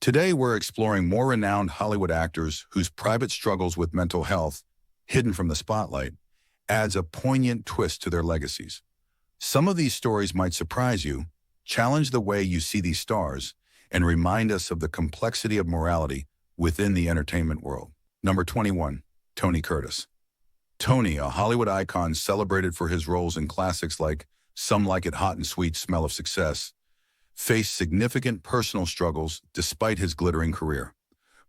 Today, we're exploring more renowned Hollywood actors whose private struggles with mental health, hidden from the spotlight, adds a poignant twist to their legacies. Some of these stories might surprise you, challenge the way you see these stars, and remind us of the complexity of morality within the entertainment world. Number 21, Tony Curtis. Tony, a Hollywood icon celebrated for his roles in classics like Some Like It Hot and Sweet, Smell of Success, faced significant personal struggles despite his glittering career.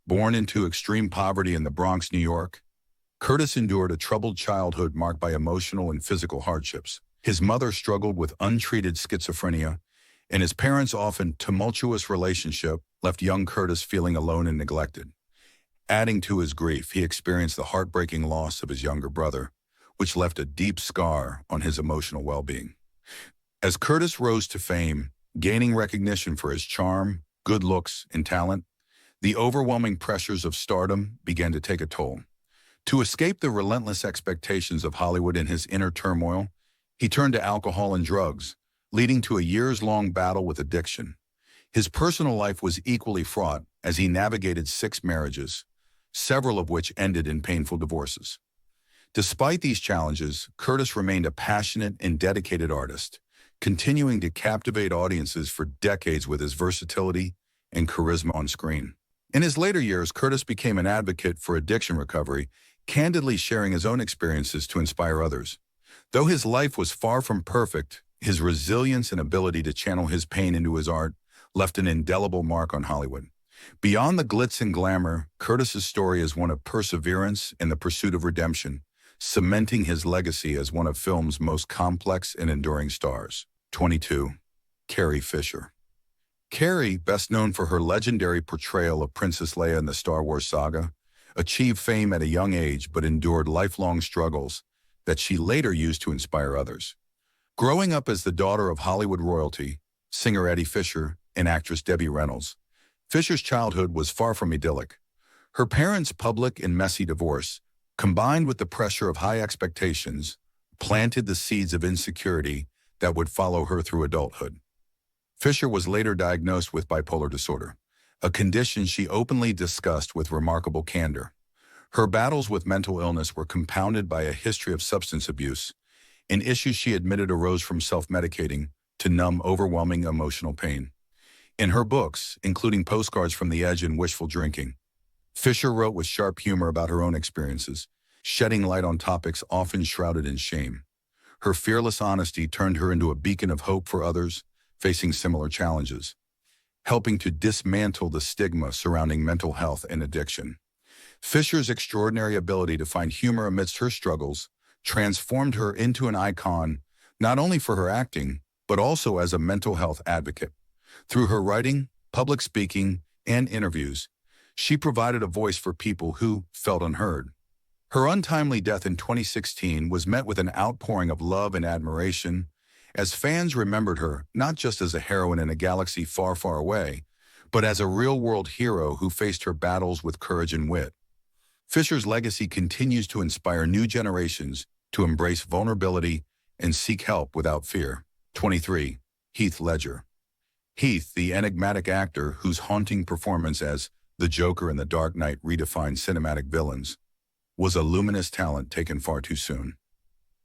Born into extreme poverty in the Bronx, New York, Curtis endured a troubled childhood marked by emotional and physical hardships. His mother struggled with untreated schizophrenia, and his parents' often tumultuous relationship left young Curtis feeling alone and neglected. Adding to his grief, he experienced the heartbreaking loss of his younger brother, which left a deep scar on his emotional well-being. As Curtis rose to fame, gaining recognition for his charm, good looks, and talent, the overwhelming pressures of stardom began to take a toll. To escape the relentless expectations of Hollywood and his inner turmoil, he turned to alcohol and drugs, leading to a years-long battle with addiction. His personal life was equally fraught as he navigated 6 marriages, several of which ended in painful divorces. Despite these challenges, Curtis remained a passionate and dedicated artist, continuing to captivate audiences for decades with his versatility and charisma on screen. In his later years, Curtis became an advocate for addiction recovery, candidly sharing his own experiences to inspire others. Though his life was far from perfect, his resilience and ability to channel his pain into his art left an indelible mark on Hollywood. Beyond the glitz and glamour, Curtis's story is one of perseverance and the pursuit of redemption, cementing his legacy as one of film's most complex and enduring stars. 22. Carrie Fisher. Carrie, best known for her legendary portrayal of Princess Leia in the Star Wars saga, achieved fame at a young age but endured lifelong struggles that she later used to inspire others. Growing up as the daughter of Hollywood royalty, singer Eddie Fisher and actress Debbie Reynolds, Fisher's childhood was far from idyllic. Her parents' public and messy divorce, combined with the pressure of high expectations, planted the seeds of insecurity that would follow her through adulthood. Fisher was later diagnosed with bipolar disorder, a condition she openly discussed with remarkable candor. Her battles with mental illness were compounded by a history of substance abuse, an issue she admitted arose from self-medicating to numb overwhelming emotional pain. In her books, including Postcards from the Edge and Wishful Drinking, Fisher wrote with sharp humor about her own experiences, shedding light on topics often shrouded in shame. Her fearless honesty turned her into a beacon of hope for others facing similar challenges, helping to dismantle the stigma surrounding mental health and addiction. Fisher's extraordinary ability to find humor amidst her struggles transformed her into an icon not only for her acting, but also as a mental health advocate. Through her writing, public speaking, and interviews, she provided a voice for people who felt unheard. Her untimely death in 2016 was met with an outpouring of love and admiration, as fans remembered her not just as a heroine in a galaxy far, far away, but as a real-world hero who faced her battles with courage and wit. Fisher's legacy continues to inspire new generations to embrace vulnerability and seek help without fear. 23. Heath Ledger. Heath, the enigmatic actor whose haunting performance as the Joker in The Dark Knight redefined cinematic villains, was a luminous talent taken far too soon.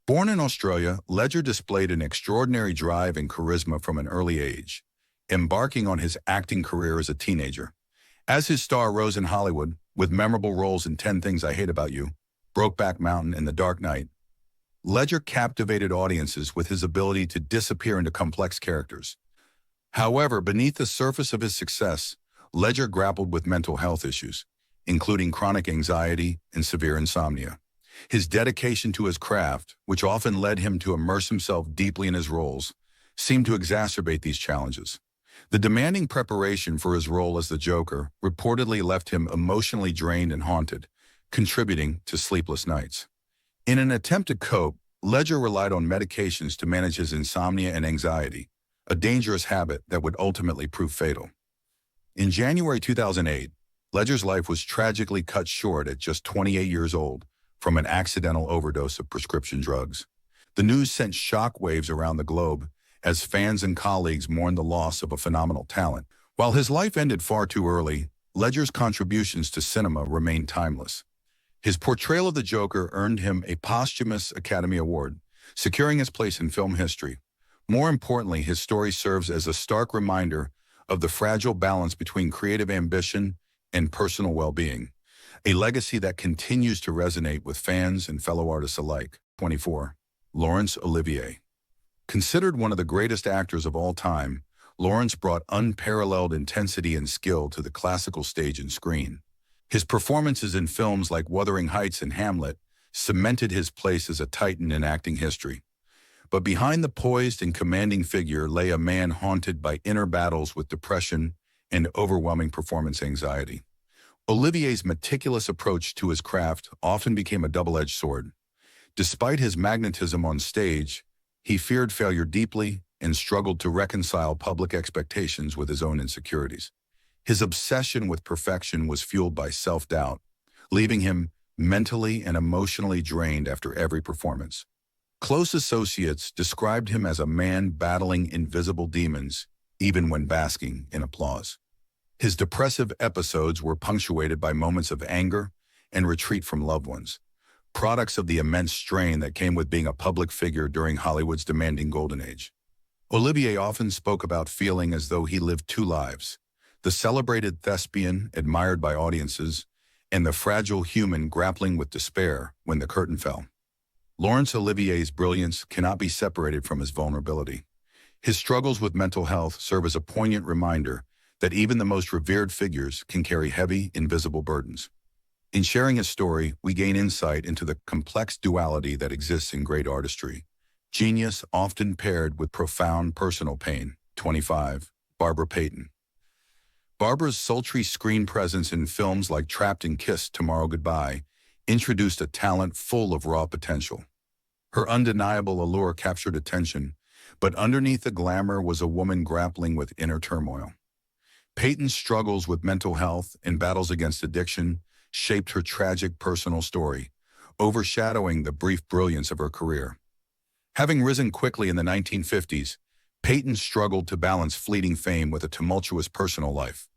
Born in Australia, Ledger displayed an extraordinary drive and charisma from an early age, embarking on his acting career as a teenager. As his star rose in Hollywood, with memorable roles in 10 Things I Hate About You, Brokeback Mountain, and The Dark Knight, Ledger captivated audiences with his ability to disappear into complex characters. However, beneath the surface of his success, Ledger grappled with mental health issues, including chronic anxiety and severe insomnia. His dedication to his craft, which often led him to immerse himself deeply in his roles, seemed to exacerbate these challenges. The demanding preparation for his role as the Joker reportedly left him emotionally drained and haunted, contributing to sleepless nights. In an attempt to cope, Ledger relied on medications to manage his insomnia and anxiety, a dangerous habit that would ultimately prove fatal. In January 2008, Ledger's life was tragically cut short at just 28 years old from an accidental overdose of prescription drugs. The news sent shockwaves around the globe as fans and colleagues mourned the loss of a phenomenal talent. While his life ended far too early, Ledger's contributions to cinema remain timeless. His portrayal of the Joker earned him a posthumous Academy Award, securing his place in film history. More importantly, his story serves as a stark reminder of the fragile balance between creative ambition and personal well-being, a legacy that continues to resonate with fans and fellow artists alike. 24. Laurence Olivier. Considered one of the greatest actors of all time, Laurence brought unparalleled intensity and skill to the classical stage and screen. His performances in films like Wuthering Heights and Hamlet cemented his place as a titan in acting history. But behind the poised and commanding figure lay a man haunted by inner battles with depression and overwhelming performance anxiety. Olivier's meticulous approach to his craft often became a double-edged sword. Despite his magnetism on stage, he feared failure deeply and struggled to reconcile public expectations with his own insecurities. His obsession with perfection was fueled by self-doubt, leaving him mentally and emotionally drained after every performance. Close associates described him as a man battling invisible demons, even when basking in applause. His depressive episodes were punctuated by moments of anger and retreat from loved ones, products of the immense strain that came with being a public figure during Hollywood's demanding golden age. Olivier often spoke about feeling as though he lived two lives: the celebrated thespian admired by audiences, and the fragile human grappling with despair when the curtain fell. Laurence Olivier's brilliance cannot be separated from his vulnerability. His struggles with mental health serve as a poignant reminder that even the most revered figures can carry heavy, invisible burdens. In sharing his story, we gain insight into the complex duality that exists in great artistry. Genius often paired with profound personal pain. 25. Barbara Payton. Barbara's sultry screen presence in films like Trapped and Kissed Tomorrow Goodbye introduced a talent full of raw potential. Her undeniable allure captured attention, but underneath the glamour was a woman grappling with inner turmoil. Payton's struggles with mental health and battles against addiction shaped her tragic personal story, overshadowing the brief brilliance of her career. Having risen quickly in the 1950s, Payton struggled to balance fleeting fame with a tumultuous personal life.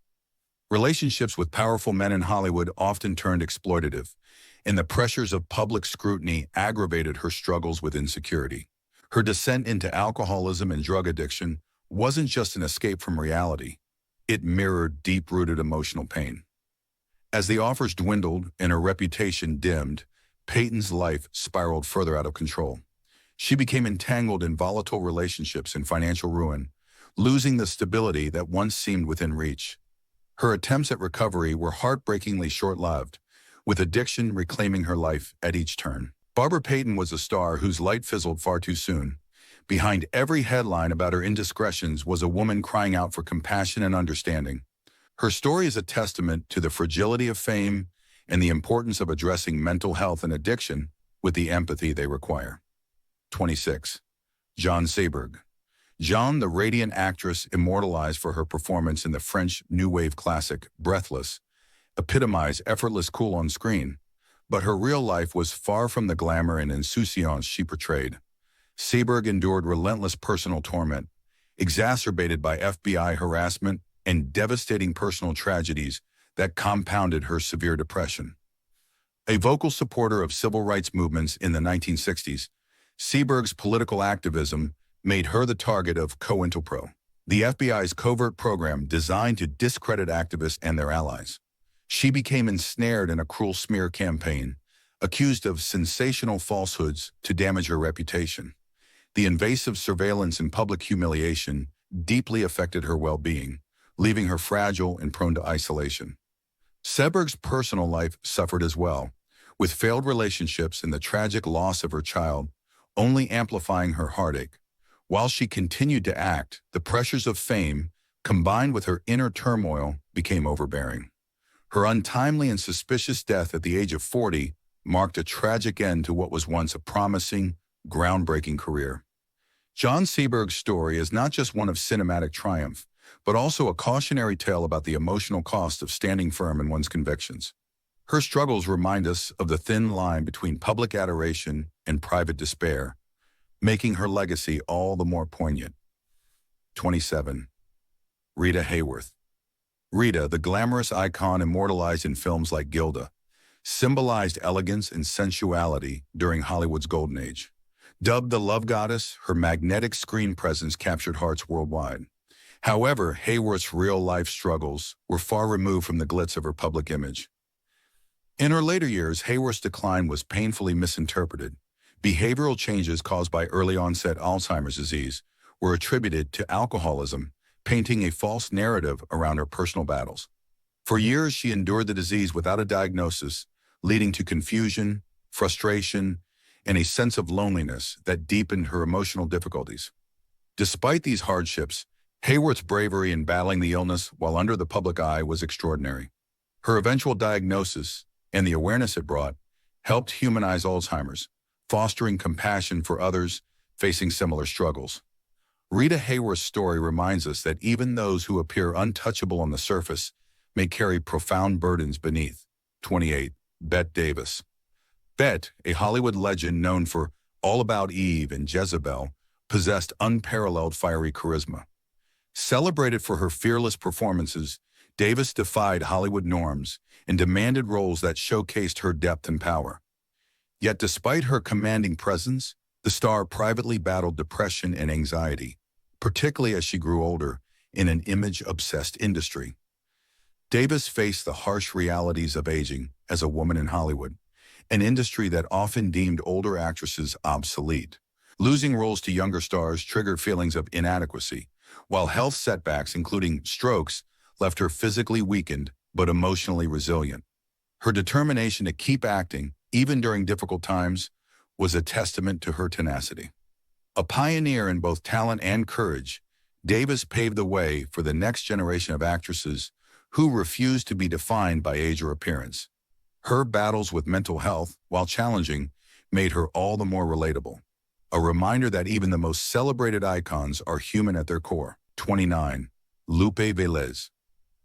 Relationships with powerful men in Hollywood often turned exploitative, and the pressures of public scrutiny aggravated her struggles with insecurity. Her descent into alcoholism and drug addiction wasn't just an escape from reality. It mirrored deep-rooted emotional pain. As the offers dwindled and her reputation dimmed, Payton's life spiraled further out of control. She became entangled in volatile relationships and financial ruin, losing the stability that once seemed within reach. Her attempts at recovery were heartbreakingly short-lived, with addiction reclaiming her life at each turn. Barbara Payton was a star whose light fizzled far too soon. Behind every headline about her indiscretions was a woman crying out for compassion and understanding. Her story is a testament to the fragility of fame and the importance of addressing mental health and addiction with the empathy they require. 26. Jeanne Seabourg. Jeanne, the radiant actress immortalized for her performance in the French New Wave classic Breathless, epitomized effortless cool on screen, but her real life was far from the glamour and insouciance she portrayed. Seabourg endured relentless personal torment, exacerbated by FBI harassment and devastating personal tragedies that compounded her severe depression. A vocal supporter of civil rights movements in the 1960s, Seabourg's political activism made her the target of COINTELPRO, the FBI's covert program designed to discredit activists and their allies. She became ensnared in a cruel smear campaign, accused of sensational falsehoods to damage her reputation. The invasive surveillance and public humiliation deeply affected her well-being, leaving her fragile and prone to isolation. Seabourg's personal life suffered as well, with failed relationships and the tragic loss of her child only amplifying her heartache. While she continued to act, the pressures of fame, combined with her inner turmoil, became overbearing. Her untimely and suspicious death at the age of 40 marked a tragic end to what was once a promising, groundbreaking career. Jeanne Seabourg's story is not just one of cinematic triumph, but also a cautionary tale about the emotional cost of standing firm in one's convictions. Her struggles remind us of the thin line between public adoration and private despair, making her legacy all the more poignant. 27. Rita Hayworth. Rita, the glamorous icon immortalized in films like Gilda, symbolized elegance and sensuality during Hollywood's golden age. Dubbed the love goddess, her magnetic screen presence captured hearts worldwide. However, Hayworth's real-life struggles were far removed from the glitz of her public image. In her later years, Hayworth's decline was painfully misinterpreted. Behavioral changes caused by early-onset Alzheimer's disease were attributed to alcoholism, painting a false narrative around her personal battles. For years, she endured the disease without a diagnosis, leading to confusion, frustration, and a sense of loneliness that deepened her emotional difficulties. Despite these hardships, Hayworth's bravery in battling the illness while under the public eye was extraordinary. Her eventual diagnosis and the awareness it brought helped humanize Alzheimer's, fostering compassion for others facing similar struggles. Rita Hayworth's story reminds us that even those who appear untouchable on the surface may carry profound burdens beneath. 28. Bette Davis. Bette, a Hollywood legend known for All About Eve and Jezebel, possessed unparalleled fiery charisma. Celebrated for her fearless performances, Davis defied Hollywood norms and demanded roles that showcased her depth and power. Yet despite her commanding presence, the star privately battled depression and anxiety, particularly as she grew older in an image-obsessed industry. Davis faced the harsh realities of aging as a woman in Hollywood, an industry that often deemed older actresses obsolete. Losing roles to younger stars triggered feelings of inadequacy, while health setbacks, including strokes, left her physically weakened but emotionally resilient. Her determination to keep acting, even during difficult times, was a testament to her tenacity. A pioneer in both talent and courage, Davis paved the way for the next generation of actresses who refused to be defined by age or appearance. Her battles with mental health, while challenging, made her all the more relatable. A reminder that even the most celebrated icons are human at their core. 29. Lupe Beeles.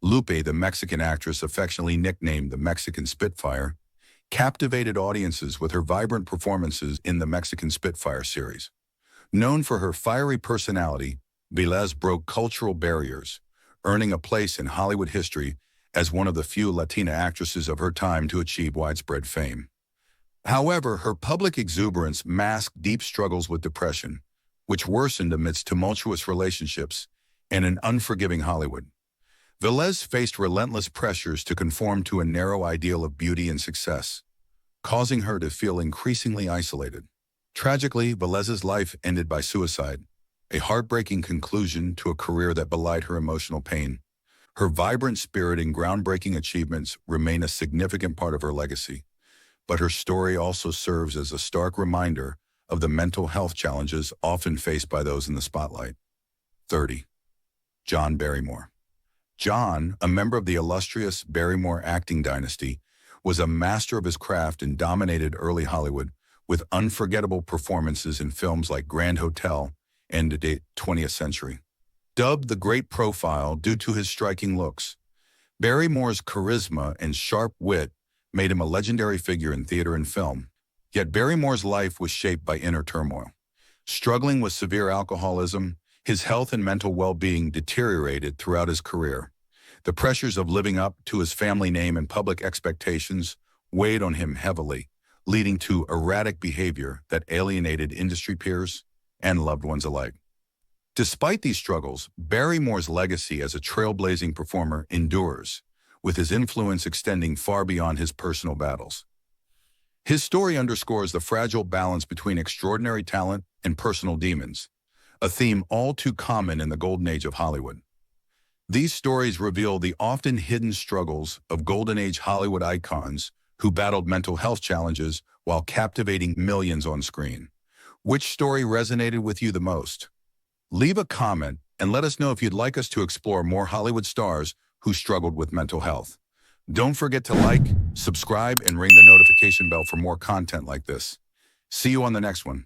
Lupe, the Mexican actress affectionately nicknamed the Mexican Spitfire, captivated audiences with her vibrant performances in the Mexican Spitfire series. Known for her fiery personality, Beeles broke cultural barriers, earning a place in Hollywood history as one of the few Latina actresses of her time to achieve widespread fame. However, her public exuberance masked deep struggles with depression, which worsened amidst tumultuous relationships and an unforgiving Hollywood. Beeles faced relentless pressures to conform to a narrow ideal of beauty and success, causing her to feel increasingly isolated. Tragically, Beeles's life ended by suicide, a heartbreaking conclusion to a career that belied her emotional pain. Her vibrant spirit and groundbreaking achievements remain a significant part of her legacy, but her story also serves as a stark reminder of the mental health challenges often faced by those in the spotlight. 30. John Barrymore. John, a member of the illustrious Barrymore acting dynasty, was a master of his craft and dominated early Hollywood with unforgettable performances in films like Grand Hotel and The 20th Century. Dubbed the Great Profile due to his striking looks, Barrymore's charisma and sharp wit made him a legendary figure in theater and film. Yet Barrymore's life was shaped by inner turmoil. Struggling with severe alcoholism, his health and mental well-being deteriorated throughout his career. The pressures of living up to his family name and public expectations weighed on him heavily, leading to erratic behavior that alienated industry peers and loved ones alike. Despite these struggles, Barrymore's legacy as a trailblazing performer endures, with his influence extending far beyond his personal battles. His story underscores the fragile balance between extraordinary talent and personal demons, a theme all too common in the golden age of Hollywood. These stories reveal the often hidden struggles of golden age Hollywood icons who battled mental health challenges while captivating millions on screen. Which story resonated with you the most? Leave a comment and let us know if you'd like us to explore more Hollywood stars who struggled with mental health. Don't forget to like, subscribe, and ring the notification bell for more content like this. See you on the next one.